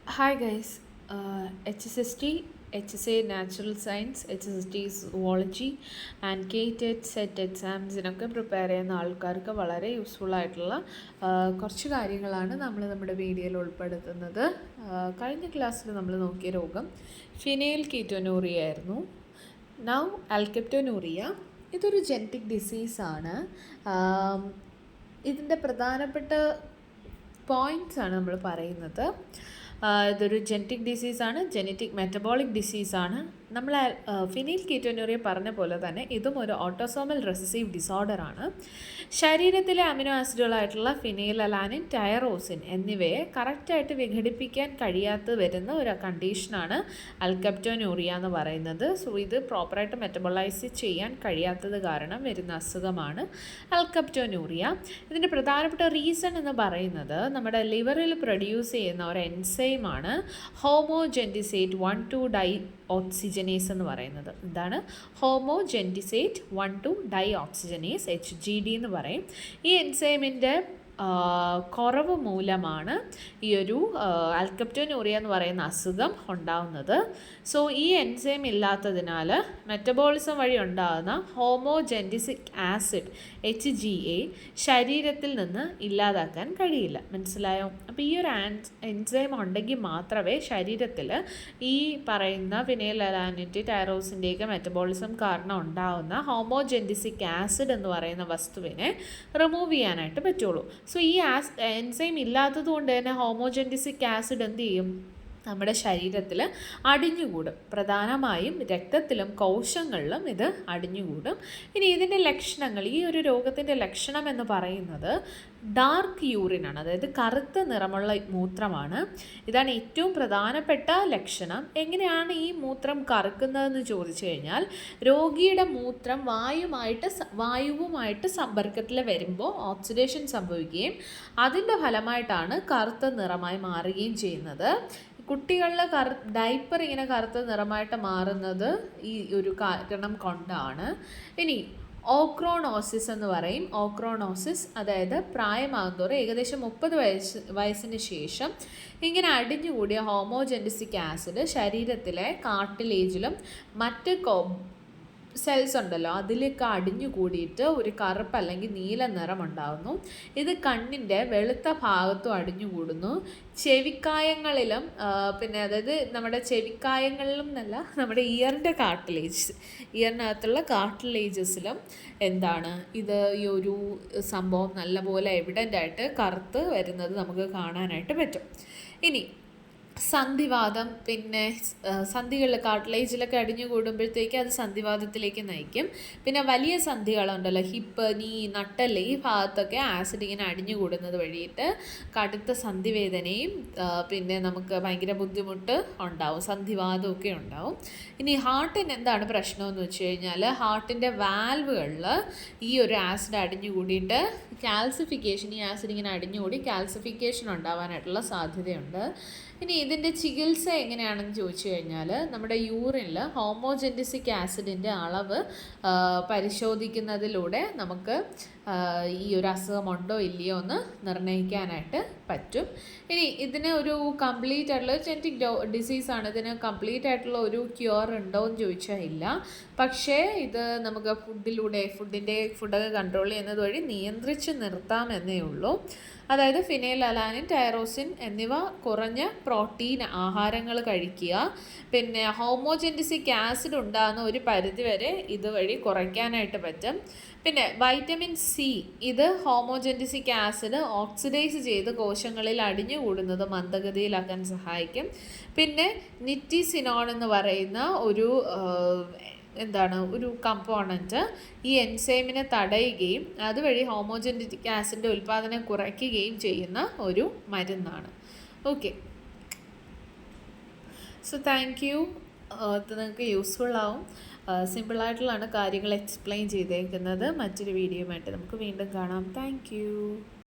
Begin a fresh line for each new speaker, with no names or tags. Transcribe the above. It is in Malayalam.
Hi guys, HSST, HSA Natural Science, HSST Zoology and കേറ്റഡ് സെറ്റ് എക്സാംസിനൊക്കെ പ്രിപ്പയർ ചെയ്യുന്ന ആൾക്കാർക്ക് വളരെ യൂസ്ഫുൾ ആയിട്ടുള്ള കുറച്ച് കാര്യങ്ങളാണ് നമ്മൾ നമ്മുടെ വീഡിയോയിൽ ഉൾപ്പെടുത്തുന്നത്. കഴിഞ്ഞ ക്ലാസ്സിൽ നമ്മൾ നോക്കിയ രോഗം ഫിനൈൽ കീറ്റോനൂറിയ ആയിരുന്നു. നൗ ആൽക്കപ്റ്റോനൂറിയ, ഇതൊരു ജെനറ്റിക് ഡിസീസാണ്. ഇതിൻ്റെ പ്രധാനപ്പെട്ട പോയിൻറ്റ്സാണ് നമ്മൾ പറയുന്നത്. ഇതൊരു ജെനറ്റിക് ഡിസീസാണ്, ജെനറ്റിക് മെറ്റബോളിക് ഡിസീസാണ്. നമ്മൾ ഫിനൈൽ കീറ്റോനൂറിയ പറഞ്ഞ പോലെ തന്നെ ഇതും ഒരു ഓട്ടോസോമൽ റെസസീവ് ഡിസോർഡറാണ്. ശരീരത്തിലെ അമിനോ ആസിഡുകളായിട്ടുള്ള ഫിനൈൽ അലാനിൻ, ടൈറോസിൻ എന്നിവയെ കറക്റ്റായിട്ട് വിഘടിപ്പിക്കാൻ കഴിയാത്ത വരുന്ന ഒരു കണ്ടീഷനാണ് ആൽക്കപ്റ്റോനൂറിയ എന്ന് പറയുന്നത്. സോ ഇത് പ്രോപ്പറായിട്ട് മെറ്റബോളൈസ് ചെയ്യാൻ കഴിയാത്തത് കാരണം വരുന്ന അസുഖമാണ് ആൽക്കപ്റ്റോനൂറിയ. ഇതിൻ്റെ പ്രധാനപ്പെട്ട റീസൺ എന്ന് പറയുന്നത് നമ്മുടെ ലിവറിൽ പ്രൊഡ്യൂസ് ചെയ്യുന്ന ഒരു എൻസൈമാണ് ഹോമോജെൻറ്റിസേറ്റ് 1,2-ഡൈ ഓക്സിജനേസ് എന്ന് പറയുന്നത്. എന്താണ് ഹോമോജെൻറ്റിസേറ്റ് 1,2-ഡൈ ഓക്സിജനേസ്, HGD എന്ന് പറയും. ഈ എൻസൈമിൻ്റെ കുറവ് മൂലമാണ് ഈ ഒരു ആൽക്കപ്റ്റോനൂറിയ എന്ന് പറയുന്ന അസുഖം ഉണ്ടാവുന്നത്. സോ ഈ എൻസൈം ഇല്ലാത്തതിനാൽ മെറ്റബോളിസം വഴി ഉണ്ടാകുന്ന ഹോമോജെൻറ്റിസിക് ആസിഡ് HGA ശരീരത്തിൽ നിന്ന് ഇല്ലാതാക്കാൻ കഴിയില്ല. മനസ്സിലായോ? അപ്പോൾ ഈ ഒരു എൻസൈം ഉണ്ടെങ്കിൽ മാത്രമേ ശരീരത്തിൽ ഈ പറയുന്ന ഫിനൈൽ അലാനിൻ്റെ, ടൈറോസിൻ്റെയൊക്കെ മെറ്റബോളിസം കാരണം ഉണ്ടാകുന്ന ഹോമോജെൻറ്റിസിക് ആസിഡ് എന്ന് പറയുന്ന വസ്തുവിനെ റിമൂവ് ചെയ്യാനായിട്ട് പറ്റുള്ളൂ. സോ ഈ എൻസൈം ഇല്ലാത്തത് കൊണ്ട് തന്നെ ഹോമോജെൻറ്റിസിക് ആസിഡ് എന്ത് ചെയ്യും? നമ്മുടെ ശരീരത്തിൽ അടിഞ്ഞുകൂടും. പ്രധാനമായും രക്തത്തിലും കോശങ്ങളിലും ഇത് അടിഞ്ഞുകൂടും. ഇനി ഇതിൻ്റെ ലക്ഷണങ്ങൾ, ഈ ഒരു രോഗത്തിൻ്റെ ലക്ഷണം എന്ന് പറയുന്നത് ഡാർക്ക് യൂറിനാണ്, അതായത് കറുത്ത നിറമുള്ള മൂത്രമാണ്. ഇതാണ് ഏറ്റവും പ്രധാനപ്പെട്ട ലക്ഷണം. എങ്ങനെയാണ് ഈ മൂത്രം കറുക്കുന്നതെന്ന് ചോദിച്ചു കഴിഞ്ഞാൽ, രോഗിയുടെ മൂത്രം വായുവുമായിട്ട് സമ്പർക്കത്തിൽ വരുമ്പോൾ ഓക്സിഡേഷൻ സംഭവിക്കുകയും അതിൻ്റെ ഫലമായിട്ടാണ് കറുത്ത നിറമായി മാറുകയും ചെയ്യുന്നത്. കുട്ടികളിൽ ഡൈപ്പർ ഇങ്ങനെ കറുത്ത നിറമായിട്ട് മാറുന്നത് ഈ ഒരു കാരണം കൊണ്ടാണ്. ഇനി ഓക്രോണോസിസ് എന്ന് പറയും. ഓക്രോണോസിസ് അതായത് പ്രായമാകുന്നതോറും ഏകദേശം 30 വയസ്സിന് ശേഷം ഇങ്ങനെ അടിഞ്ഞുകൂടിയ ഹോമോജെൻറ്റിസിക് ആസിഡ് ശരീരത്തിലെ കാർട്ടിലേജിലും മറ്റ് സെൽസ് ഉണ്ടല്ലോ അതിലേക്ക് അടിഞ്ഞു കൂടിയിട്ട് ഒരു കറുപ്പ് അല്ലെങ്കിൽ നീല നിറം ഉണ്ടാകുന്നു. ഇത് കണ്ണിൻ്റെ വെളുത്ത ഭാഗത്തും അടിഞ്ഞുകൂടുന്നു. ചെവിക്കായങ്ങളിലും അതായത് നമ്മുടെ ചെവിക്കായങ്ങളിലും എന്നല്ല, നമ്മുടെ ഇയറിൻ്റെ ഇയറിനകത്തുള്ള കാർട്ടിലേജസിലും എന്താണ് ഇത് ഈ ഒരു സംഭവം നല്ലപോലെ എവിഡൻ്റ് ആയിട്ട് കറുത്ത് വരുന്നത് നമുക്ക് കാണാനായിട്ട് പറ്റും. ഇനി സന്ധിവാദം, പിന്നെ സന്ധികളിൽ കാർട്ടിലേജിലൊക്കെ അടിഞ്ഞു കൂടുമ്പോഴത്തേക്ക് അത് സന്ധിവാദത്തിലേക്ക് നയിക്കും. പിന്നെ വലിയ സന്ധികളുണ്ടല്ലോ, ഹിപ്പ്, നീ, നട്ടല്, ഈ ഭാഗത്തൊക്കെ ആസിഡ് ഇങ്ങനെ അടിഞ്ഞു കൂടുന്നത് വഴിയിട്ട് കടുത്ത സന്ധിവേദനയും പിന്നെ നമുക്ക് ഭയങ്കര ബുദ്ധിമുട്ട് ഉണ്ടാവും, സന്ധിവാദമൊക്കെ ഉണ്ടാവും. ഇനി ഹാർട്ടിന് എന്താണ് പ്രശ്നമെന്ന് വെച്ച് കഴിഞ്ഞാൽ, ഹാർട്ടിൻ്റെ വാൽവുകളിൽ ഈ ഒരു ആസിഡ് അടിഞ്ഞു കൂടിയിട്ട് ഈ ആസിഡ് ഇങ്ങനെ അടിഞ്ഞുകൂടി കാൽസിഫിക്കേഷൻ ഉണ്ടാവാനായിട്ടുള്ള സാധ്യതയുണ്ട്. ഇനി ഇതിൻ്റെ ചികിത്സ എങ്ങനെയാണെന്ന് ചോദിച്ചു കഴിഞ്ഞാൽ, നമ്മുടെ യൂറിനിൽ ഹോമോജെൻറ്റിസിക് ആസിഡിൻ്റെ അളവ് പരിശോധിക്കുന്നതിലൂടെ നമുക്ക് ഈ ഒരു അസുഖമുണ്ടോ ഇല്ലയോ എന്ന് നിർണ്ണയിക്കാനായിട്ട് പറ്റും. ഇനി ഇതിന് ഒരു കംപ്ലീറ്റ് ആയിട്ടുള്ള ജെനറ്റിക് ഡിസീസാണ്, ഇതിന് കംപ്ലീറ്റ് ആയിട്ടുള്ള ഒരു ക്യൂർ ഉണ്ടോ എന്ന് ചോദിച്ചാൽ ഇല്ല. പക്ഷേ ഇത് നമുക്ക് ഫുഡൊക്കെ കൺട്രോൾ ചെയ്യുന്നത് വഴി നിയന്ത്രിച്ച് നിർത്താമെന്നേ ഉള്ളൂ. അതായത് ഫിനൈൽ അലാനിൻ, ടൈറോസിൻ എന്നിവ കുറഞ്ഞ പ്രോട്ടീൻ ആഹാരങ്ങൾ കഴിക്കുക. പിന്നെ ഹോമോജെൻറ്റിസിക് ആസിഡ് ഉണ്ടാകുന്ന ഒരു പരിധിവരെ ഇതുവഴി കുറയ്ക്കാനായിട്ട് പറ്റും. പിന്നെ വൈറ്റമിൻ സി, ഇത് ഹോമോജെൻറ്റിസിക് ആസിഡ് ഓക്സിഡൈസ് ചെയ്ത് കോശങ്ങളിൽ അടിഞ്ഞുകൂടുന്നത് മന്ദഗതിയിലാക്കാൻ സഹായിക്കും. പിന്നെ നിറ്റിസിനോൺ എന്ന് പറയുന്ന ഒരു കമ്പോണൻറ്റ് ഈ എൻസൈമിനെ തടയുകയും അതുവഴി ഹോമോജെൻറ്റിക് ആസിഡിൻ്റെ ഉൽപ്പാദനം കുറയ്ക്കുകയും ചെയ്യുന്ന ഒരു മരുന്നാണ്. Okay, so thank you. ഇത് നിങ്ങൾക്ക് യൂസ്ഫുൾ ആവും. സിമ്പിളായിട്ടുള്ളതാണ് കാര്യങ്ങൾ എക്സ്പ്ലെയിൻ ചെയ്തേക്കുന്നത്. മറ്റൊരു വീഡിയോയുമായിട്ട് നമുക്ക് വീണ്ടും കാണാം. Thank you.